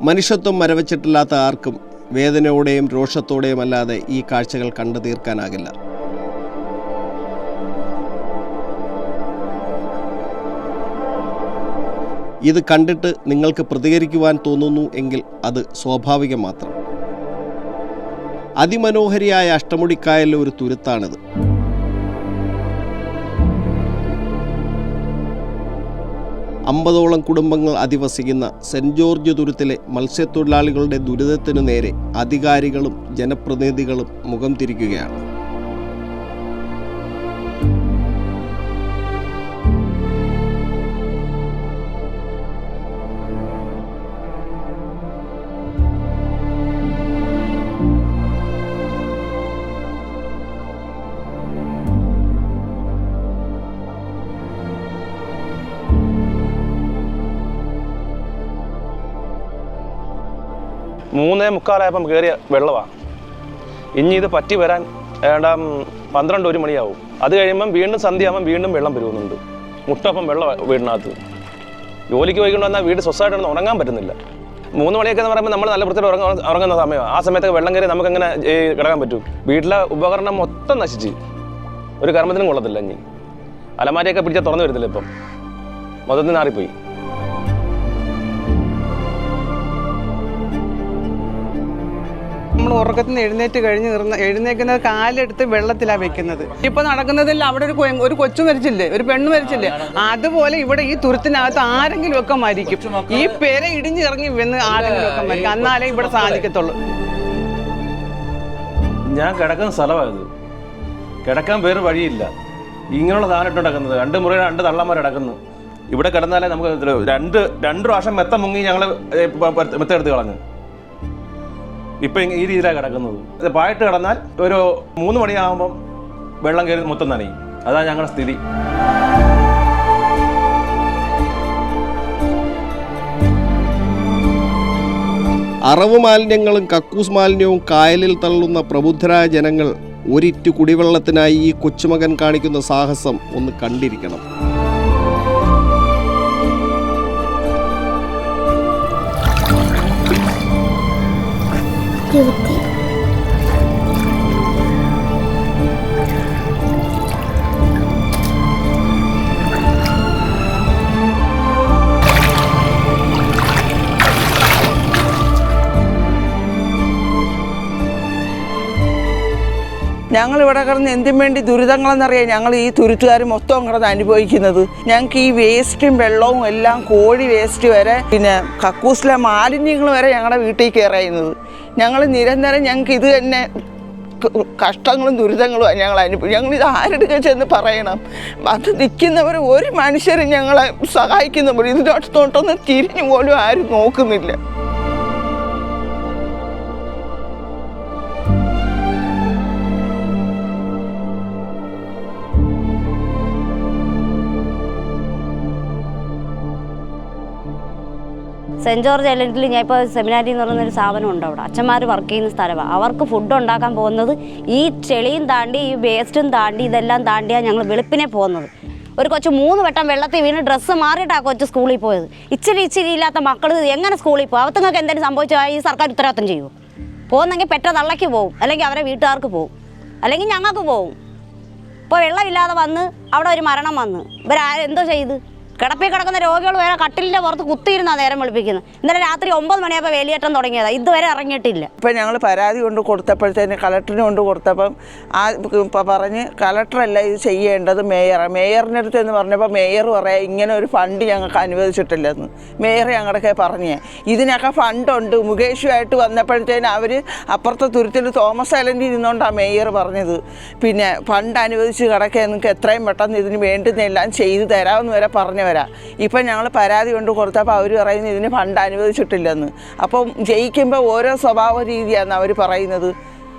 മനുഷ്യത്വം മരവച്ചിട്ടില്ലാത്ത ആർക്കും വേദനയോടെയും രോഷത്തോടെയും അല്ലാതെ ഈ കാഴ്ചകൾ കണ്ടു തീർക്കാനാകില്ല. ഇത് കണ്ടിട്ട് നിങ്ങൾക്ക് പ്രതികരിക്കുവാൻ തോന്നുന്നു എങ്കിൽ അത് സ്വാഭാവികം മാത്രം. അതിമനോഹരിയായ അഷ്ടമുടിക്കായലിലെ ഒരു തുരുത്താണിത്. അമ്പതോളം കുടുംബങ്ങൾ അധിവസിക്കുന്ന സെൻറ് ജോർജ് തുരുത്തിലെ മത്സ്യത്തൊഴിലാളികളുടെ ദുരിതത്തിനു നേരെ അധികാരികളും ജനപ്രതിനിധികളും മുഖം തിരിക്കുകയാണ്. മൂന്നേ മുക്കാലായപ്പം കയറിയ വെള്ളമാണ്. ഇനി ഇത് പറ്റി വരാൻ 12-1 മണിയാവും. അത് കഴിയുമ്പം വീണ്ടും സന്ധ്യയാകുമ്പം വീണ്ടും വെള്ളം വരുന്നുണ്ട്. മുട്ടപ്പം വെള്ളം വീടിനകത്ത്. ജോലിക്ക് പോയിക്കൊണ്ട് വന്നാൽ വീട് സ്വസ്ഥമായിട്ടൊന്നും ഉറങ്ങാൻ പറ്റുന്നില്ല. 3 മണിയൊക്കെ എന്ന് പറയുമ്പോൾ നമ്മൾ നല്ല വൃത്തിയിൽ ഉറങ്ങുന്ന സമയമാണ്. ആ സമയത്തൊക്കെ വെള്ളം കയറി നമുക്കെങ്ങനെ കിടക്കാൻ പറ്റും? വീട്ടിലെ ഉപകരണം മൊത്തം നശിച്ച് ഒരു കർമ്മത്തിനും കൊള്ളത്തില്ല. ഇനി അലമാരിയൊക്കെ പിടിച്ചാൽ തുറന്നു വരത്തില്ല. ഇപ്പം മൊത്തത്തിൽ നാറിപ്പോയി. നമ്മൾ ഉറക്കത്തിൽ നിന്ന് എഴുന്നേറ്റ് കഴിഞ്ഞ് എഴുന്നേക്കുന്നത് കാലെടുത്ത് വെള്ളത്തിലാണ് വെക്കുന്നത്. ഇപ്പൊ നടക്കുന്നതിൽ അവിടെ ഒരു കൊച്ചു മരിച്ചില്ലേ, ഒരു പെണ്ണ് മരിച്ചില്ലേ, അതുപോലെ ഇവിടെ ഈ തുരുത്തിനകത്ത് ആരെങ്കിലും ഒക്കെ മരിക്കും. ഈ പേരെ ഇടിഞ്ഞിറങ്ങി വന്ന് ആരെങ്കിലും ഒക്കെ മരിക്കും. എന്നാലേ ഇവിടെ സാധിക്കത്തുള്ളൂ. ഞാൻ കിടക്കുന്ന സ്ഥലമായത്, കിടക്കാൻ വേറെ വഴിയില്ല. ഇങ്ങനെയുള്ള സാധനം കിടക്കുന്നത് 2 മുറിയുടെ 2 തള്ളന്മാർ കിടക്കുന്നു. ഇവിടെ കിടന്നാലേ നമുക്ക് 2 പ്രാവശ്യം മെത്ത മുങ്ങി ഞങ്ങൾ മെത്തെടുത്ത് കളഞ്ഞു. ഇപ്പം ഈ രീതിയിലാണ് കിടക്കുന്നത്. പായിട്ട് കിടന്നാൽ ഒരു 3 മണിയാകുമ്പം വെള്ളം കയറി മൊത്തം നനയും. അതാണ് ഞങ്ങളുടെ സ്ഥിതി. അറവ് മാലിന്യങ്ങളും കക്കൂസ് മാലിന്യവും കായലിൽ തള്ളുന്ന പ്രബുദ്ധരായ ജനങ്ങൾ ഒരിറ്റു കുടിവെള്ളത്തിനായി ഈ കൊച്ചുമകൻ കാണിക്കുന്ന സാഹസം ഒന്ന് കണ്ടിരിക്കണം. ഞങ്ങളിവിടെ കിടന്ന് എന്തിനു വേണ്ടി ദുരിതങ്ങളെന്നറിയാം. ഞങ്ങൾ ഈ തുരുത്തുകാർ മൊത്തം കിടന്ന് അനുഭവിക്കുന്നത്. ഞങ്ങൾക്ക് ഈ വേസ്റ്റും വെള്ളവും എല്ലാം, കോഴി വേസ്റ്റ് വരെ, പിന്നെ കക്കൂസിലെ മാലിന്യങ്ങൾ വരെ ഞങ്ങളുടെ വീട്ടിൽ കയറുന്നത്. ഞങ്ങൾ നിരന്തരം ഞങ്ങൾക്ക് ഇത് തന്നെ കഷ്ടങ്ങളും ദുരിതങ്ങളുമാണ് ഞങ്ങൾ അനുഭവിക്കും. ഞങ്ങളിത് ആരുടെ ചെന്ന് പറയണം? അത് നിൽക്കുന്നവർ ഒരു മനുഷ്യരും ഞങ്ങളെ സഹായിക്കുന്ന പോലും ഇതിനടുത്തോട്ടൊന്നും തിരിഞ്ഞു പോലും ആരും നോക്കുന്നില്ല. സെൻറ് ജോർജ് ഐലൻഡിൽ ഞാൻ ഇപ്പോൾ സെമിനാരി എന്ന് പറയുന്നൊരു സ്ഥാപനം ഉണ്ട്. അവിടെ അച്ഛന്മാർ വർക്ക് ചെയ്യുന്ന സ്ഥലമാണ്. അവർക്ക് ഫുഡ് ഉണ്ടാക്കാൻ പോകുന്നത് ഈ ചെളിയും താണ്ടി, ഈ വേസ്റ്റും താണ്ടി, ഇതെല്ലാം താണ്ടിയാണ് ഞങ്ങൾ വെളുപ്പിനെ പോകുന്നത്. ഒരു കൊച്ചു 3 വട്ടം വെള്ളത്തിൽ വീണ് ഡ്രസ്സ് മാറിയിട്ടാണ് കൊച്ചു സ്കൂളിൽ പോയത്. ഇച്ചിരി ഇല്ലാത്ത മക്കൾ എങ്ങനെ സ്കൂളിൽ പോകും? അവർക്ക് എന്തെങ്കിലും സംഭവിച്ചാൽ ഈ സർക്കാർ ഉത്തരവാദിത്തം ചെയ്യുമോ? പോകുന്നെങ്കിൽ പെറ്റ തള്ളയ്ക്ക് പോകും, അല്ലെങ്കിൽ അവരെ വീട്ടുകാർക്ക് പോകും, അല്ലെങ്കിൽ ഞങ്ങൾക്ക് പോകും. ഇപ്പോൾ വെള്ളമില്ലാതെ വന്ന് അവിടെ ഒരു മരണം വന്ന് ഇവരെന്തോ ചെയ്ത്? കിടപ്പിൽ കിടക്കുന്ന രോഗികൾ വരെ കട്ടിലിൻ്റെ പുറത്ത് കുത്തിയിരുന്നാണ് നേരം വെളുപ്പിക്കുന്നത്. ഇന്നലെ രാത്രി 9 മണിയായപ്പോൾ വേലിയേറ്റം തുടങ്ങിയതാണ്. ഇതുവരെ ഇറങ്ങിയിട്ടില്ല. ഇപ്പം ഞങ്ങൾ പരാതി കൊണ്ട് കൊടുത്തപ്പോഴത്തേന് കളക്ടറിന് കൊണ്ട് കൊടുത്തപ്പം പറഞ്ഞ് കളക്ടറല്ല ഇത് ചെയ്യേണ്ടത് മേയറിൻ്റെ അടുത്ത് എന്ന് പറഞ്ഞപ്പോൾ മേയർ പറയാം ഇങ്ങനെ ഒരു ഫണ്ട് ഞങ്ങൾക്ക് അനുവദിച്ചിട്ടില്ലെന്ന്. മേയർ ഞങ്ങളുടെ പറഞ്ഞേ ഇതിനൊക്കെ ഫണ്ടുണ്ട്. മുകേഷുമായിട്ട് വന്നപ്പോഴത്തേന് അവർ അപ്പുറത്തെ തുരുത്തിൽ തോമസ് ഐലൻഡിൽ നിന്നുകൊണ്ടാണ് മേയർ പറഞ്ഞത്. പിന്നെ ഫണ്ട് അനുവദിച്ച് കിടക്കുക, നിങ്ങൾക്ക് എത്രയും പെട്ടെന്ന് ഇതിന് വേണ്ടുന്നതെല്ലാം ചെയ്തു തരാമെന്ന് വരെ പറഞ്ഞവരാ. ഇപ്പം ഞങ്ങൾ പരാതി കൊണ്ട് കൊടുത്തപ്പോൾ അവർ പറയുന്നത് ഇതിന് ഫണ്ട് അനുവദിച്ചിട്ടില്ലെന്ന്. അപ്പം ജയിക്കുമ്പോൾ ഓരോ സ്വഭാവ രീതിയാണ് അവർ പറയുന്നത്.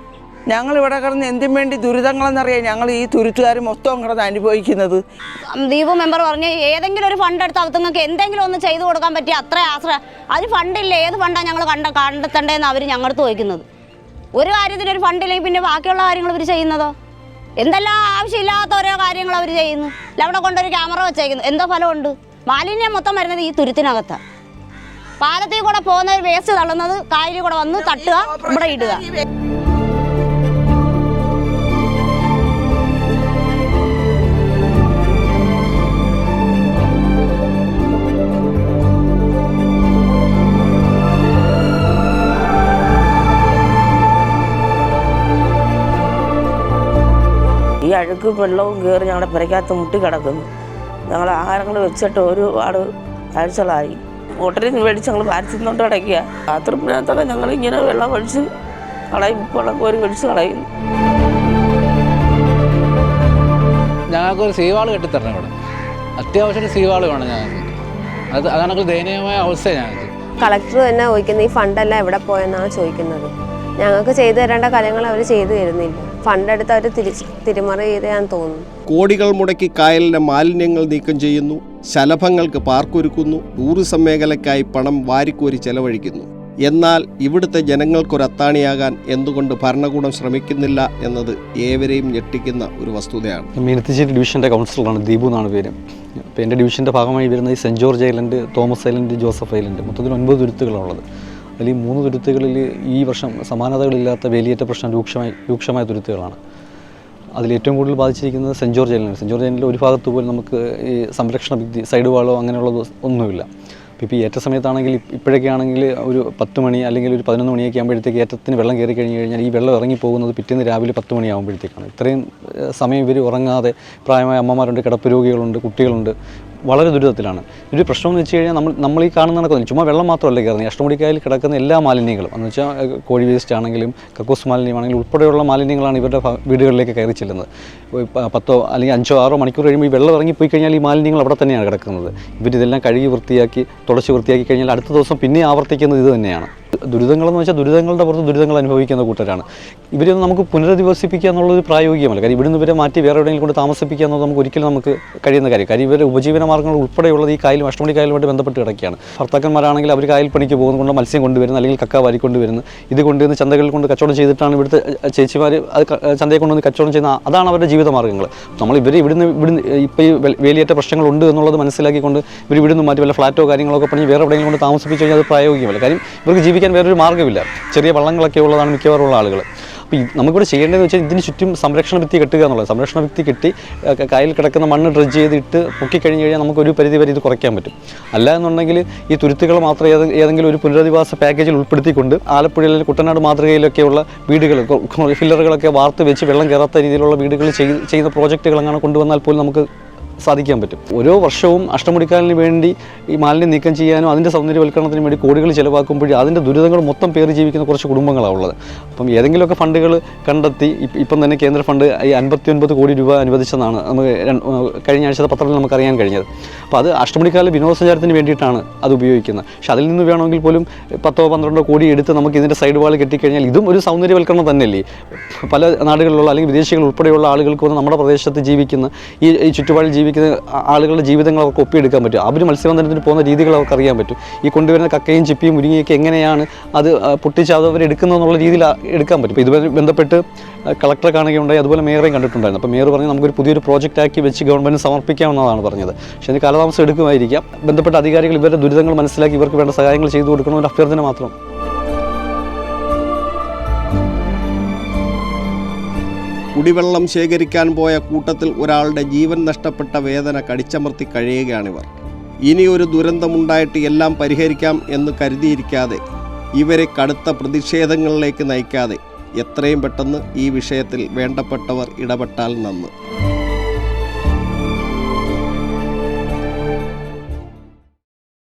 ഞങ്ങളിവിടെ കിടന്ന് എന്തിനു വേണ്ടി ദുരിതങ്ങളെന്നറിയാം. ഞങ്ങൾ ഈ തുരുത്തുകാർ മൊത്തം കിടന്ന് അനുഭവിക്കുന്നത്. ദീപു മെമ്പർ പറഞ്ഞ് ഏതെങ്കിലും ഒരു ഫണ്ട് എടുത്ത് അവർക്ക് എന്തെങ്കിലും ഒന്ന് ചെയ്തു കൊടുക്കാൻ പറ്റിയ അത്ര ആശ്രയം. അതിന് ഫണ്ടില്ല. ഏത് ഫണ്ടാണ് ഞങ്ങൾ കണ്ടെത്തേണ്ടതെന്ന് അവർ ഞങ്ങളടുത്ത് ചോദിക്കുന്നത്. ഒരു കാര്യത്തിനൊരു ഫണ്ടില്ലെങ്കിൽ പിന്നെ ബാക്കിയുള്ള കാര്യങ്ങൾ ഇവർ ചെയ്യുന്നതോ? എന്തെല്ലാം ആവശ്യമില്ലാത്ത ഓരോ കാര്യങ്ങൾ അവർ ചെയ്യുന്നു. അവിടെ കൊണ്ടൊരു ക്യാമറ വെച്ചേക്കുന്നു. എന്തോ ഫലമുണ്ട്? മാലിന്യം മൊത്തം വരുന്നത് ഈ തുരുത്തിനകത്താണ്. പാലത്തിൽ കൂടെ പോകുന്ന വേസ്റ്റ് തള്ളുന്നത് കായലിൽ കൂടെ വന്ന് തട്ടുക, ഇവിടെ ഇടുക. ഈ അഴുക്ക് വെള്ളവും കയറി ഞങ്ങളുടെ പുരയ്ക്കകത്ത് മുട്ടി കിടക്കുന്നു. ഞങ്ങൾ ആഹാരങ്ങൾ വെച്ചിട്ട് ഒരുപാട് ആഴ്ചകളായി. ഹോട്ടലിൽ നിന്ന് മേടിച്ച് ഞങ്ങൾ പാരത്തിന്നോട്ട് കിടക്കുക. ബാത്റൂമിനകത്തൊക്കെ ഞങ്ങൾ ഇങ്ങനെ വെള്ളം ഒഴിച്ച് കളയും, വെള്ളം കോരി ഒഴിച്ച് കളയും. ഞങ്ങൾക്കൊരു സീവാൾ കെട്ടിത്തരണം ഇവിടെ. അത്യാവശ്യം സീവാൾ വേണം ഞങ്ങൾക്ക്. അതാണെങ്കിൽ ദയനീയമായ അവസ്ഥയാണ് ഞങ്ങൾക്ക്. കളക്ടർ തന്നെ ചോദിക്കുന്നത് ഈ ഫണ്ടെല്ലാം എവിടെ പോയെന്നാണ് ചോദിക്കുന്നത്. ഞങ്ങൾക്ക് ചെയ്തു തരേണ്ട കാര്യങ്ങൾ അവർ ചെയ്തു തരുന്നില്ല. ഫണ്ടെടുത്ത് അവർ തിരിമറി ചെയ്താന്ന് തോന്നുന്നു. കോടികൾ മുടക്കി കായലിലെ മാലിന്യങ്ങൾ നീക്കം ചെയ്യുന്നു, ശലഭങ്ങൾക്ക് പാർക്കൊരുക്കുന്നു, ടൂറിസം മേഖലയ്ക്കായി പണം വാരിക്കോരി ചെലവഴിക്കുന്നു. എന്നാൽ ഇവിടുത്തെ ജനങ്ങൾക്കൊരത്താണിയാകാൻ എന്തുകൊണ്ട് ഭരണകൂടം ശ്രമിക്കുന്നില്ല എന്നത് ഏവരെയും ഞെട്ടിക്കുന്ന ഒരു വസ്തുതയാണ്. മീനത്തിശ്ശേരി ഡിവിഷൻ്റെ കൗൺസിലറാണ്, ദീപു എന്നാണ് പേര്. അപ്പോൾ എൻ്റെ ഡിവിഷൻ്റെ ഭാഗമായി വരുന്ന ഈ Saint George Island, Thomas Island, Joseph Island, മൊത്തത്തിൽ 9 തുരുത്തുകളാണുള്ളത്. അതിൽ ഈ 3 തുരുത്തുകളിൽ ഈ വർഷം സമാനതകളില്ലാത്ത വേലിയേറ്റ പ്രശ്നം രൂക്ഷമായ തുരുത്തുകളാണ്. അതിലേറ്റവും കൂടുതൽ ബാധിച്ചിരിക്കുന്നത് saint George island. Saint George ഐലൻഡിൽ ഒരു ഭാഗത്ത് പോലും നമുക്ക് ഈ സംരക്ഷണ ഭിത്തി, സൈഡ് വാളോ അങ്ങനെയുള്ളത് ഒന്നുമില്ല. ഇപ്പോൾ ഈ ഏറ്റ സമയത്താണെങ്കിൽ ഇപ്പോഴൊക്കെ ആണെങ്കിൽ ഒരു 10 മണി അല്ലെങ്കിൽ ഒരു 11 മണിയൊക്കെ ആകുമ്പോഴത്തേക്ക് ഏറ്റത്തിന് വെള്ളം കയറി കഴിഞ്ഞ് കഴിഞ്ഞാൽ ഈ വെള്ളം ഇറങ്ങി പോകുന്നത് പിറ്റേന്ന് രാവിലെ 10 മണിയാകുമ്പോഴത്തേക്കാണ്. ഇത്രയും സമയം ഇവർ ഉറങ്ങാതെ പ്രായമായ അമ്മമാരുണ്ട്, കിടപ്പ് രോഗികളുണ്ട്, കുട്ടികളുണ്ട്, വളരെ ദുരിതത്തിലാണ്. ഒരു പ്രശ്നമെന്ന് വെച്ച് കഴിഞ്ഞാൽ നമ്മൾ ഈ കാണുന്ന നടക്കുന്നത് ചുമ്മാ വെള്ളം മാത്രമല്ല കയറുന്നത്. അഷ്ടമുടിക്കായലിൽ കിടക്കുന്ന എല്ലാ മാലിന്യങ്ങളും എന്ന് വെച്ചാൽ കോഴി വേസ്റ്റ് ആണെങ്കിലും കക്കൂസ് മാലിന്യമാണെങ്കിലും ഉൾപ്പെടെയുള്ള മാലിന്യങ്ങളാണ് ഇവരുടെ വീടുകളിലേക്ക് കയറി ചെല്ലുന്നത്. 10 അല്ലെങ്കിൽ 5 6 മണിക്കൂർ കഴിയുമ്പോൾ ഈ വെള്ളം ഇറങ്ങിപ്പോയി കഴിഞ്ഞാൽ ഈ മാലിന്യങ്ങൾ അവിടെ തന്നെയാണ് കിടക്കുന്നത്. ഇവരിതെല്ലാം കഴുകി വൃത്തിയാക്കി തുടച്ച് വൃത്തിയാക്കി കഴിഞ്ഞാൽ അടുത്ത ദിവസം പിന്നെ ആവർത്തിക്കുന്നത് ഇത് തന്നെയാണ്. ദുരിതങ്ങളെന്ന് വെച്ചാൽ ദുരിതങ്ങളുടെ പുറത്ത് ദുരിതങ്ങൾ അനുഭവിക്കുന്ന കൂട്ടരാണ്. ഇവരൊന്നും നമുക്ക് പുനരധിവസിപ്പിക്കുക എന്നുള്ളത് പ്രായോഗികമല്ല. കാര്യം ഇവിടുന്ന് ഇവരെ മാറ്റി വേറെ എവിടെയെങ്കിലും കൊണ്ട് താമസിപ്പിക്കുക എന്നത് നമുക്ക് ഒരിക്കലും നമുക്ക് കഴിയുന്ന കാര്യം. കാര്യം ഇവരുടെ ഉപജീവന മാർഗ്ഗങ്ങൾ ഉൾപ്പെടെയുള്ളത് ഈ കായലും അഷ്ടമുടി കായലുമായിട്ട് ബന്ധപ്പെട്ട് കിടക്കുകയാണ്. ഭർത്താക്കന്മാരാണെങ്കിൽ അവർ കായൽ പണിക്ക് പോകുന്നതുകൊണ്ട് മത്സ്യം കൊണ്ടുവരുന്നു, അല്ലെങ്കിൽ കക്ക വാരിക്കൊണ്ടുവരുന്നു. ഇത് കൊണ്ടുവന്ന് ചന്തകളിൽ കൊണ്ട് കച്ചവടം ചെയ്തിട്ടാണ് ഇവിടുത്തെ ചേച്ചിമാർ അത് ചന്തയെ കൊണ്ടുവന്ന് കച്ചവടം ചെയ്യുന്ന, അതാണ് അവരുടെ ജീവിത മാർഗ്ഗങ്ങൾ. നമ്മൾ ഇവിടുന്ന് ഇപ്പോൾ ഈ വേലിയേറ്റ പ്രശ്നങ്ങളുണ്ട് എന്നുള്ളത് മനസ്സിലാക്കിക്കൊണ്ട് ഇവർ ഇവിടുന്ന് മാറ്റി വല്ല ഫ്ലാറ്റോ കാര്യങ്ങളൊക്കെ പണി വേറെ എവിടെയെങ്കിലും കൊണ്ട് താമസിപ്പിച്ച് കഴിഞ്ഞാൽ അത് പ്രായോഗികമല്ല. കാര്യം ഇവർക്ക് ജീവിക്കാൻ വേറൊരു മാർഗ്ഗമില്ല. ചെറിയ വള്ളങ്ങളൊക്കെ ഉള്ളതാണ് മിക്കവാറുള്ള ആളുകൾ. അപ്പോൾ നമുക്കിവിടെ ചെയ്യേണ്ടതെന്ന് വെച്ചാൽ ഇതിന് ചുറ്റും സംരക്ഷണ ഭിത്തി കെട്ടുക എന്നുള്ളത്. സംരക്ഷണ ഭിത്തി കെട്ടി കായലിൽ കിടക്കുന്ന മണ്ണ് ഡ്രഡ്ജ് ചെയ്തിട്ട് പൊക്കിക്കഴിഞ്ഞ് കഴിഞ്ഞാൽ നമുക്കൊരു പരിധി വരെ ഇത് കുറയ്ക്കാൻ പറ്റും. അല്ല എന്നുണ്ടെങ്കിൽ ഈ തുരുത്തുകൾ മാത്രം ഏതെങ്കിലും ഒരു പുനരധിവാസ പാക്കേജിൽ ഉൾപ്പെടുത്തിക്കൊണ്ട് ആലപ്പുഴയിൽ കുട്ടനാട് മാതൃകയിലൊക്കെയുള്ള വീടുകൾ, ഫില്ലറുകളൊക്കെ വാർത്ത് വെച്ച് വെള്ളം കയറാത്ത രീതിയിലുള്ള വീടുകൾ ചെയ്യുന്ന പ്രോജക്റ്റുകൾ അങ്ങനെ കൊണ്ടുവന്നാൽ പോലും നമുക്ക് സാധിക്കാൻ പറ്റും. ഓരോ വർഷവും അഷ്ടമുടിക്കായലിന് വേണ്ടി ഈ മാലിന്യം നീക്കം ചെയ്യാനും അതിൻ്റെ സൗന്ദര്യവൽക്കരണത്തിന് വേണ്ടി കോടികൾ ചിലവാക്കുമ്പോഴേ അതിൻ്റെ ദുരിതങ്ങൾ മൊത്തം പേറി ജീവിക്കുന്ന കുറച്ച് കുടുംബങ്ങളാണ് ഉള്ളത്. അപ്പം ഏതെങ്കിലുമൊക്കെ ഫണ്ടുകൾ കണ്ടെത്തി ഇപ്പം തന്നെ കേന്ദ്ര ഫണ്ട് ഈ 59 കോടി രൂപ അനുവദിച്ചെന്നാണ് നമുക്ക് കഴിഞ്ഞ ആഴ്ചത്തെ പത്രത്തിൽ നമുക്കറിയാൻ കഴിഞ്ഞത്. അപ്പോൾ അത് അഷ്ടമുടിക്കായലിലെ വിനോദസഞ്ചാരത്തിന് വേണ്ടിയിട്ടാണ് അത് ഉപയോഗിക്കുന്നത്. പക്ഷെ അതിൽ നിന്ന് വേണമെങ്കിൽ പോലും 10-12 കോടി എടുത്ത് നമുക്ക് ഇതിൻ്റെ സൈഡ് വാൾ കെട്ടിക്കഴിഞ്ഞാൽ ഇതും ഒരു സൗന്ദര്യവൽക്കരണം തന്നെയല്ലേ. പല നാടുകളിലുള്ള അല്ലെങ്കിൽ വിദേശികൾ ഉൾപ്പെടെയുള്ള ആളുകൾക്ക് വന്ന് നമ്മുടെ പ്രദേശത്ത് ജീവിക്കുന്ന ഈ ചുറ്റുപാടിൽ ജീവിക്കുന്ന ആളുകളുടെ ജീവിതങ്ങൾ അവർക്ക് ഒപ്പിയെടുക്കാൻ പറ്റും. അവർ മത്സ്യബന്ധനത്തിന് പോകുന്ന രീതികൾ അവർക്ക് അറിയാൻ പറ്റും. ഈ കൊണ്ടുവരുന്ന കക്കയും ചിപ്പിയും മുരിങ്ങയൊക്കെ എങ്ങനെയാണ് അത് പൊട്ടിച്ച് അവർ എടുക്കുന്നതെന്നുള്ള രീതിയിൽ എടുക്കാൻ പറ്റും. അപ്പോൾ ഇതുമായി ബന്ധപ്പെട്ട് കളക്ടറെ കാണുകയുണ്ടായി, അതുപോലെ മേയറേയും കണ്ടിട്ടുണ്ടായിരുന്നു. അപ്പോൾ മേയർ പറഞ്ഞ് നമുക്കൊരു പുതിയൊരു പ്രോജക്റ്റ് ആക്കി വെച്ച് ഗവൺമെൻറ്റിന് സമർപ്പിക്കാമെന്നതാണ് പറഞ്ഞത്. പക്ഷേ അതിന് കാലതാമസം എടുക്കുമായിരിക്കാം. ബന്ധപ്പെട്ട അധികാരികൾ ഇവരുടെ ദുരിതങ്ങൾ മനസ്സിലാക്കി ഇവർക്ക് വേണ്ട സഹായങ്ങൾ ചെയ്തു കൊടുക്കണമെന്നൊരു അഭ്യർത്ഥന മാത്രം. കുടിവെള്ളം ശേഖരിക്കാൻ പോയ കൂട്ടത്തിൽ ഒരാളുടെ ജീവൻ നഷ്ടപ്പെട്ട വേദന കടിച്ചമർത്തി കഴിയുകയാണിവർ. ഇനിയൊരു ദുരന്തമുണ്ടായിട്ട് എല്ലാം പരിഹരിക്കാം എന്ന് കരുതിയിരിക്കാതെ, ഇവരെ കടുത്ത പ്രതിഷേധങ്ങളിലേക്ക് നയിക്കാതെ എത്രയും പെട്ടെന്ന് ഈ വിഷയത്തിൽ വേണ്ടപ്പെട്ടവർ ഇടപെട്ടാൽ നന്ന്.